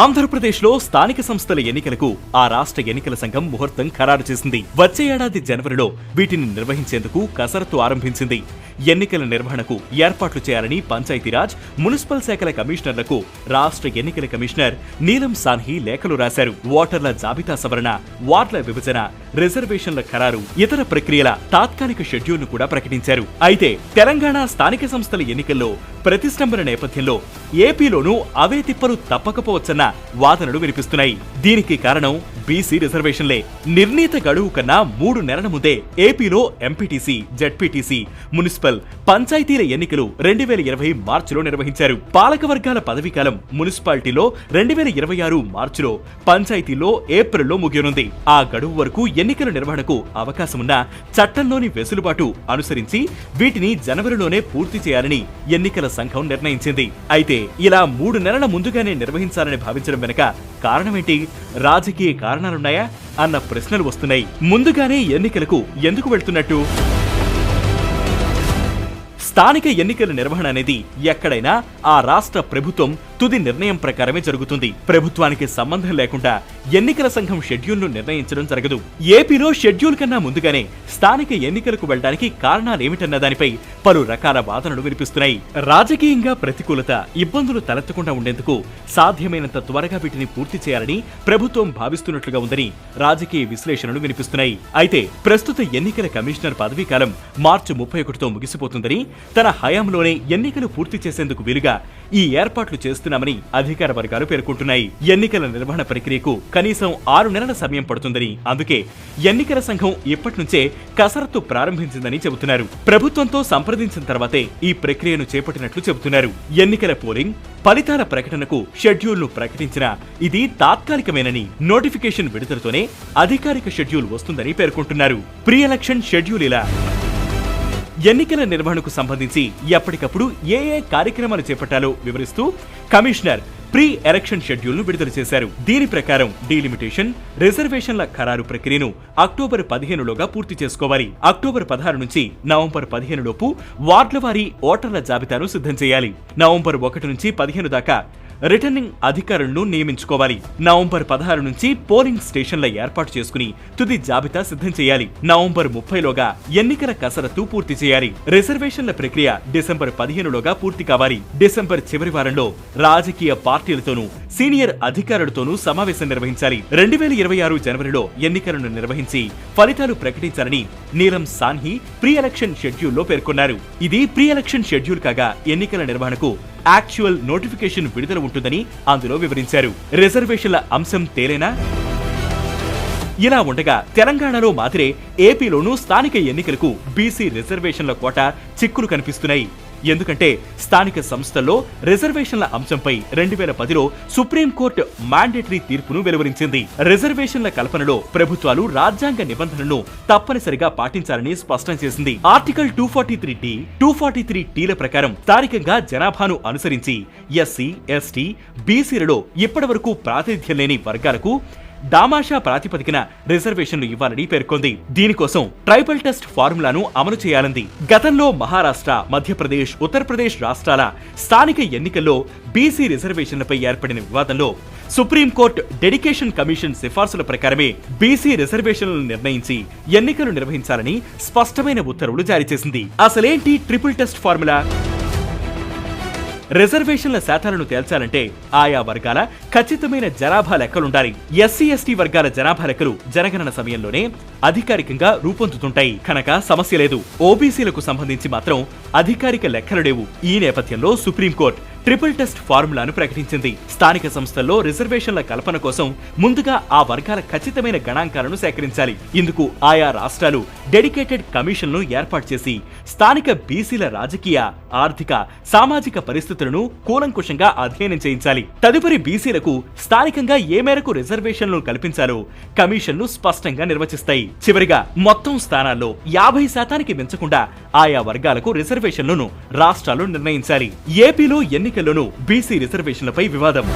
ఆంధ్రప్రదేశ్లో స్థానిక సంస్థల ఎన్నికలకు ఆ రాష్ట్ర ఎన్నికల సంఘం ముహూర్తం ఖరారు చేసింది. వచ్చే ఏడాది జనవరిలో వీటిని నిర్వహించేందుకు కసరత్తు ఆరంభించింది. ఎన్నికల నిర్వహణకు ఏర్పాట్లు చేయాలని పంచాయతీరాజ్, మున్సిపల్ శాఖల కమిషనర్లకు రాష్ట్ర ఎన్నికల కమిషనర్ నీలం సాన్హి లేఖలు రాశారు. ఓటర్ల జాబితా సవరణ, వార్డుల విభజన, రిజర్వేషన్ల ఖరారు, ఇతర ప్రక్రియల తాత్కాలిక షెడ్యూల్ను కూడా ప్రకటించారు. అయితే తెలంగాణ స్థానిక సంస్థల ఎన్నికల్లో ప్రతిష్టంభన నేపథ్యంలో ఏపీలోనూ అవే తిప్పలు తప్పకపోవచ్చన్న వాదనలు వినిపిస్తున్నాయి. దీనికి కారణం బీసీ రిజర్వేషన్లే. నిర్ణీత గడువు కన్నా 3 నెలల ముందే ఏపీలో ఎంపీటీసీ, జడ్పీటీసీ, మున్సిపల్, పంచాయతీల ఎన్నికలు 2020 మార్చిలో నిర్వహించారు. పాలకవర్గాల పదవీకాలం మున్సిపాలిటీలో 2026 మార్చిలో, పంచాయతీలో ఏప్రిల్లో ముగియనుంది. ఆ గడువు వరకు ఎన్నికల నిర్వహణకు అవకాశమున్న చట్టంలోని వెసులుబాటు అనుసరించి వీటిని జనవరిలోనే పూర్తి చేయాలని ఎన్నికల సంఘం నిర్ణయించింది. అయితే ఇలా 3 నెలల ముందుగానే నిర్వహించాలని భావించడం వెనుక కారణమేంటి? రాజకీయ కారణాలున్నాయా అన్న ప్రశ్నలు వస్తున్నాయి. ముందుగానే ఎన్నికలకు ఎందుకు వెళ్తున్నట్టు? స్థానిక ఎన్నికల నిర్వహణ అనేది ఎక్కడైనా ఆ రాష్ట్ర ప్రభుత్వం తుది నిర్ణయం ప్రకారమే జరుగుతుంది. ప్రభుత్వానికి సంబంధం లేకుండా ఎన్నికల సంఘం షెడ్యూల్ను నిర్ణయించడం జరగదు. ఏపీలో షెడ్యూల్ కన్నా ముందుగానే స్థానిక ఎన్నికలకు వెళ్లడానికి కారణాలేమిటన్న దానిపై పలు రకాల వాదనలు వినిపిస్తున్నాయి. రాజకీయంగా ప్రతికూలత, ఇబ్బందులు తలెత్తకుండా ఉండేందుకు సాధ్యమైనంత త్వరగా వీటిని పూర్తి చేయాలని ప్రభుత్వం భావిస్తున్నట్లుగా ఉందని రాజకీయ విశ్లేషణలు వినిపిస్తున్నాయి. అయితే ప్రస్తుత ఎన్నికల కమిషనర్ పదవీకాలం మార్చి 31తో ముగిసిపోతుందని, తన హయాంలోనే ఎన్నికలు పూర్తి చేసేందుకు వీలుగా ఈ ఏర్పాట్లు చేస్తున్నామని అధికార వర్గాలు పేర్కొంటున్నాయి. ఎన్నికల నిర్వహణ ప్రక్రియకు కనీసం 6 నెలల సమయం పడుతుందని, అందుకే ఎన్నికల సంఘం ఇప్పటి నుంచే కసరత్తు ప్రారంభించిందని చెబుతున్నారు. ప్రభుత్వంతో సంప్రదించిన తర్వాతే ఈ ప్రక్రియను చేపట్టినట్లు చెబుతున్నారు. ఎన్నికల పోలింగ్ ఫలితాల ప్రకటనకు షెడ్యూల్ను ప్రకటించిన ఇది తాత్కాలికమేనని, నోటిఫికేషన్ విడుదలతోనే అధికారిక షెడ్యూల్ వస్తుందని పేర్కొంటున్నారు. ప్రీ ఎలక్షన్ షెడ్యూల్ ఇలా. ఎన్నికల నిర్వహణకు సంబంధించి ఎప్పటికప్పుడు ఏ కార్యక్రమాలు చేపట్టాలో వివరిస్తూ కమిషనర్ ప్రీ ఎలక్షన్ షెడ్యూల్ ను విడుదల చేశారు. దీని ప్రకారం డీలిమిటేషన్, రిజర్వేషన్ల ఖరారు ప్రక్రియను అక్టోబర్ 15లోగా పూర్తి చేసుకోవాలి. అక్టోబర్ 16 నుంచి నవంబర్ 15 లోపు వార్డుల వారీ ఓటర్ల జాబితాను సిద్ధం చేయాలి. నవంబర్ 1 నుంచి 15 దాకా రిటర్నింగ్ అధికారులను నియమించుకోవాలి. నవంబర్ 16 నుంచి పోలింగ్ స్టేషన్ల ఏర్పాటు చేసుకుని తుది జాబితా సిద్ధం చేయాలి. నవంబర్ 30లోగా ఎన్నికల కసరత్తు పూర్తి చేయాలి. రిజర్వేషన్ల ప్రక్రియ డిసెంబర్ 15లోగా పూర్తి కావాలి. డిసెంబర్ చివరి వారంలో రాజకీయ పార్టీలతోనూ సీనియర్ అధికారులతోనూ సమావేశం నిర్వహించాలి. 2026 జనవరిలో ఎన్నికలను నిర్వహించి ఫలితాలు ప్రకటించాలని నీలం సాన్హి ప్రీ ఎలక్షన్ షెడ్యూల్లో పేర్కొన్నారు. ఇది ప్రీ ఎలక్షన్ షెడ్యూల్ కాగా ఎన్నికల నిర్వహణకు యాక్చువల్ నోటిఫికేషన్ విడుదల ఉంటుందని అందులో వివరించారు. రిజర్వేషన్ల అంశం తేలేనా? ఇలా ఉండగా తెలంగాణలో మాత్రమే ఏపీలోనూ స్థానిక ఎన్నికలకు బీసీ రిజర్వేషన్ల కోట చిక్కులు కనిపిస్తున్నాయి. ఎందుకంటే స్థానిక సంస్థల్లో రిజర్వేషన్ల అంశంపై 2010లో సుప్రీంకోర్టు మాండేటరీ తీర్పును వెలువరించింది. రిజర్వేషన్ల కల్పనలో ప్రభుత్వాలు రాజ్యాంగ నిబంధనలను తప్పనిసరిగా పాటించాలని స్పష్టం చేసింది. ఆర్టికల్ 243D, 243Tల ప్రకారం స్థానికంగా జనాభాను అనుసరించి ఎస్సీ, ఎస్టీ, బీసీలలో ఇప్పటివరకు ప్రాతినిధ్యం లేని వర్గాలకు దామాషా ప్రాతిపదికన రిజర్వేషన్లు ఇవ్వాలని పేర్కొంది. దీనికోసం ట్రైబల్ టెస్ట్ ఫార్ములాను అమలు చేయాలంది. గతంలో మహారాష్ట్ర, మధ్యప్రదేశ్, ఉత్తరప్రదేశ్ రాష్ట్రాల స్థానిక ఎన్నికల్లో బీసీ రిజర్వేషన్లపై ఏర్పడిన వివాదంలో సుప్రీంకోర్టు డెడికేషన్ కమిషన్ సిఫార్సుల ప్రకారమే బీసీ రిజర్వేషన్లను నిర్ణయించి ఎన్నికలు నిర్వహించాలని స్పష్టమైన ఉత్తర్వులు జారీ చేసింది. అసలేంటి ట్రిపుల్ టెస్ట్ ఫార్ములా? రిజర్వేషన్ల శాతాలను తేల్చాలంటే ఆయా వర్గాల ఖచ్చితమైన జనాభా లెక్కలుండాలి. ఎస్సీ, ఎస్టీ వర్గాల జనాభా లెక్కలు జనగణన సమయంలోనే అధికారికంగా రూపొందుతుంటాయి కనుక సమస్య లేదు. ఓబీసీలకు సంబంధించి మాత్రం అధికారిక లెక్కలు లేవు. ఈ నేపథ్యంలో సుప్రీంకోర్టు ట్రిపుల్ టెస్ట్ ఫార్ములాను ప్రకటించింది. స్థానిక సంస్థల్లో రిజర్వేషన్ల కల్పన కోసం ముందుగా ఆ వర్గాల ఖచ్చితమైన గణాంకాలను సేకరించాలి. ఇందుకు ఆయా రాష్ట్రాలు డెడికేటెడ్ కమిషన్ను ఏర్పాటు చేసి స్థానిక బీసీల రాజకీయ, ఆర్థిక, సామాజిక పరిస్థితులను కూలంకుషంగా అధ్యయనం చేయించాలి. తదుపరి బీసీలకు స్థానికంగా ఏ మేరకు రిజర్వేషన్లను కల్పించాలో కమిషన్లు స్పష్టంగా నిర్వచిస్తాయి. చివరిగా మొత్తం స్థానాల్లో 50% మించకుండా ఆయా వర్గాలకు రిజర్వేషన్లను రాష్ట్రాలు నిర్ణయించాలి. ఏపీలో ఎన్నికల్లోనూ బీసీ రిజర్వేషన్లపై వివాదం.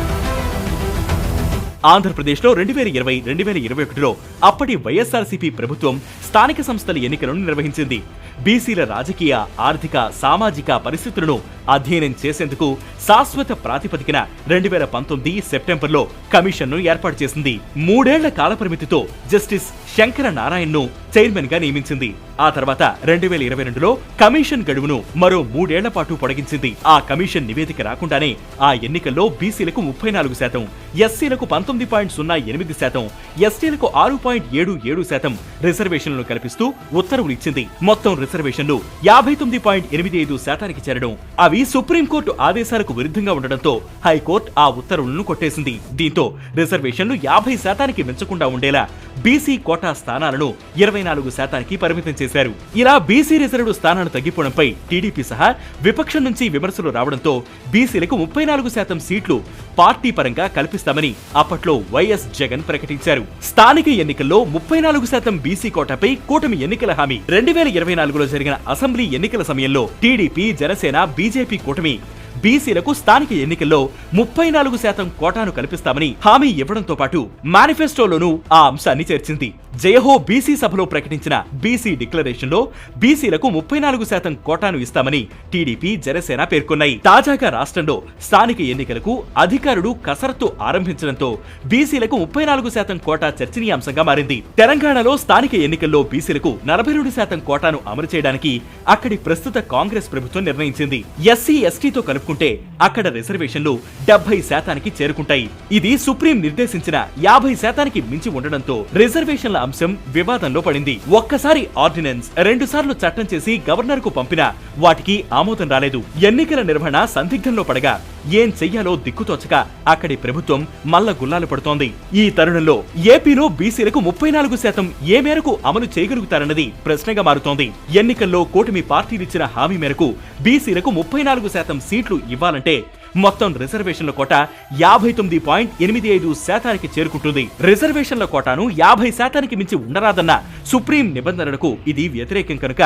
ఆంధ్రప్రదేశ్లో 2020, 2021లో అప్పటి వైఎస్ఆర్సీపీ ప్రభుత్వం స్థానిక సంస్థల ఎన్నికలను నిర్వహించింది. బీసీల రాజకీయ, ఆర్థిక, సామాజిక పరిస్థితులను అధ్యయనం చేసేందుకు శాశ్వత ప్రాతిపదికన 2019 సెప్టెంబర్లో కమిషన్ను ఏర్పాటు చేసింది. 3 ఏళ్ల కాలపరిమితితో జస్టిస్ శంకర నారాయణ్ను చైర్మన్ గా నియమించింది. ఆ తర్వాత 2022లో కమిషన్ గడువును మరో 3 ఏళ్ల పాటు పొడిగించింది. ఆ కమిషన్ నివేదిక రాకుండానే ఆ ఎన్నికల్లో బీసీలకు 34%, ఎస్సీలకు 19.08%, ఎస్టీలకు 6.77% రిజర్వేషన్లను కల్పిస్తూ ఉత్తర్వులు ఇచ్చింది. మొత్తం రిజర్వేషన్లు 59.85% చేరడం, అవి సుప్రీంకోర్టు ఆదేశాలకు విరుద్ధంగా ఉండడంతో హైకోర్టు ఆ ఉత్తర్వులను కొట్టేసింది. దీంతో రిజర్వేషన్లు 50% మించకుండా ఉండేలా బీసీ కోటా స్థానాలను 24% పరిమితం చేశారు. ఇలా బీసీ రిజర్వ్డ్ స్థానాలు తగ్గిపోవడంపై టీడీపీ సహా విపక్షం నుంచి విమర్శలు రావడంతో బీసీలకు 34% సీట్లు పార్టీ పరంగా కల్పిస్తామని అప్పట్లో వైఎస్ జగన్ ప్రకటించారు. స్థానిక ఎన్నికల్లో 34% బీసీ కోటాపై కూటమి ఎన్నికల హామీ 2024లో జరిగిన అసెంబ్లీ ఎన్నికల సమయంలో టీడీపీ, జనసేన, బీజేపీ కూటమి బీసీలకు స్థానిక ఎన్నికల్లో 34% కోటాను కల్పిస్తామని హామీ ఇవ్వడంతో పాటు మేనిఫెస్టోలోనూ ఆ అంశాన్ని చేర్చింది. జయహో బీసీ సభలో ప్రకటించిన బీసీ డిక్లరేషన్ లో బీసీలకు 34% కోటాను ఇస్తామని టీడీపీ, జనసేన పేర్కొన్నాయి. తాజాగా రాష్ట్రంలో స్థానిక ఎన్నికలకు అధికారులు కసరత్తు ఆరంభించడంతో బీసీలకు 34% కోటా చర్చనీయాంశంగా మారింది. తెలంగాణలో స్థానిక ఎన్నికల్లో బీసీలకు 42% కోటాను అమలు చేయడానికి అక్కడి ప్రస్తుత కాంగ్రెస్ ప్రభుత్వం నిర్ణయించింది. ఎస్సీ, ఎస్టీతో కలుపుకుంటే అక్కడ రిజర్వేషన్లు 70% చేరుకుంటాయి. ఇది సుప్రీం నిర్దేశించిన 50% మించి ఉండడంతో రిజర్వేషన్ల అంశం వివాదంలో పడింది. ఒక్కసారి ఆర్డినెన్స్, 2 సార్లు చట్టం చేసి గవర్నర్ కు పంపినా వాటికి ఆమోదం రాలేదు. ఎన్నికల నిర్వహణ సందిగ్ధంలో పడగా ఏం చెయ్యాలో దిక్కుతోచక అక్కడి ప్రభుత్వం మల్ల గుల్లాలు పడుతోంది. ఈ తరుణంలో ఏపీలో బీసీలకు 34% ఏ మేరకు అమలు చేయగలుగుతారన్నది ప్రశ్నగా మారుతోంది. ఎన్నికల్లో కూటమి పార్టీలిచ్చిన హామీ మేరకు బీసీలకు 34% సీట్లు ఇవ్వాలంటే మొత్తం రిజర్వేషన్ల కోట 59.85% చేరుకుంటుంది. రిజర్వేషన్ల కోటాను 50% మించి ఉండరాదన్న సుప్రీం నిబంధనలకు ఇది వ్యతిరేకం కనుక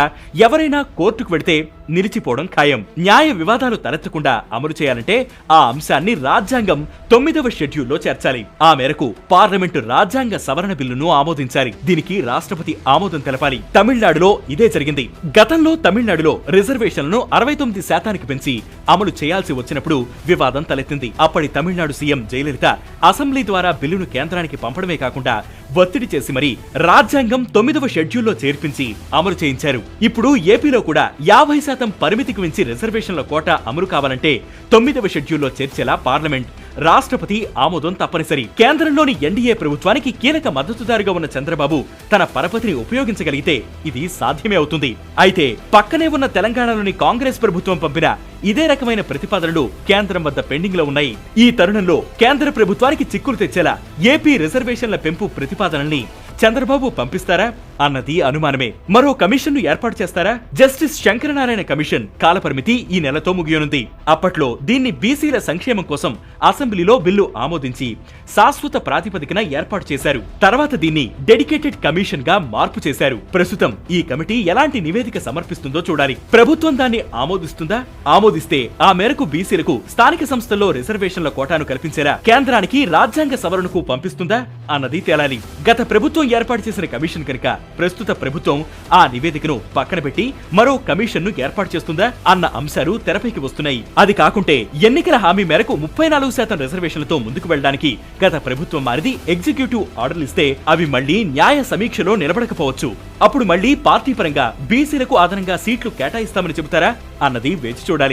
ఎవరైనా కోర్టుకు వెడితే నిలిచిపోవడం ఖాయం. న్యాయ వివాదాలు తలెత్తకుండా అమలు చేయాలంటే ఆ అంశాన్ని రాజ్యాంగం 9వ షెడ్యూల్లో చేర్చాలి. ఆ మేరకు పార్లమెంటు రాజ్యాంగ సవరణ బిల్లును ఆమోదించాలి. దీనికి రాష్ట్రపతి ఆమోదం తెలపాలి. తమిళనాడులో ఇదే జరిగింది. గతంలో తమిళనాడులో రిజర్వేషన్లను 69% పెంచి అమలు చేయాల్సి వచ్చినప్పుడు వివాదం తలెత్తింది. అప్పటి తమిళనాడు సీఎం జయలలిత అసెంబ్లీ ద్వారా బిల్లును కేంద్రానికి పంపడమే కాకుండా ఒత్తిడి చేసి మరీ రాజ్యాంగం 9వ షెడ్యూల్లో చేర్పించి అమలు చేయించారు. ఇప్పుడు ఏపీలో కూడా 50% పరిమితికి మించి రిజర్వేషన్ల కోటా అమలు కావాలంటే 9వ షెడ్యూల్లో చేర్చేలా పార్లమెంట్, రాష్ట్రపతి ఆమోదం తప్పనిసరి. కేంద్రంలోని ఎన్డీఏ ప్రభుత్వానికి కీలక మద్దతుదారుగా ఉన్న చంద్రబాబు తన పరపతిని ఉపయోగించగలిగితే ఇది సాధ్యమే అవుతుంది. అయితే పక్కనే ఉన్న తెలంగాణలోని కాంగ్రెస్ ప్రభుత్వం పంపిన ఇదే రకమైన ప్రతిపాదనలు కేంద్రం వద్ద పెండింగ్ లో ఉన్నాయి. ఈ తరుణంలో కేంద్ర ప్రభుత్వానికి చిక్కులు తెచ్చేలా ఏపీ రిజర్వేషన్ల పెంపు ప్రతిపాదనల్ని చంద్రబాబు పంపిస్తారా అన్నది అనుమానమే. మరో కమిషన్ ను ఏర్పాటు చేస్తారా? జస్టిస్ శంకరనారాయణ కమిషన్ కాలపరిమితి ఈ నెలతో ముగియనుంది. అప్పట్లో దీన్ని బీసీల సంక్షేమం కోసం అసెంబ్లీలో బిల్లు ఆమోదించి శాశ్వత ప్రాతిపదికన ఏర్పాటు చేశారు. తర్వాత దీన్ని డెడికేటెడ్ కమిషన్ గా మార్పు చేశారు. ప్రస్తుతం ఈ కమిటీ ఎలాంటి నివేదిక సమర్పిస్తుందో చూడాలి. ప్రభుత్వం దాన్ని ఆమోదిస్తుందా? ఆమోదిస్తే ఆ మేరకు బీసీలకు స్థానిక సంస్థల్లో రిజర్వేషన్ల కోటాను కల్పించేలా కేంద్రానికి రాజ్యాంగ సవరణకు పంపిస్తుందా అన్నది తేలాలి. గత ప్రభుత్వం ఏర్పాటు చేసిన కమిషన్ కనుక ప్రస్తుత ప్రభుత్వం ఆ నివేదికను పక్కన పెట్టి మరో కమిషన్ ను ఏర్పాటు చేస్తుందా అన్న అంశాలు తెరపైకి వస్తున్నాయి. అది కాకుంటే ఎన్నికల హామీ మేరకు 34% రిజర్వేషన్లతో ముందుకు వెళ్లడానికి గత ప్రభుత్వం మారిది ఎగ్జిక్యూటివ్ ఆర్డర్లు ఇస్తే అవి మళ్లీ న్యాయ సమీక్షలో నిలబడకపోవచ్చు. అప్పుడు మళ్లీ పార్టీ పరంగా బీసీలకు అదనంగా సీట్లు కేటాయిస్తామని చెబుతారా అన్నది వేచి చూడాలి.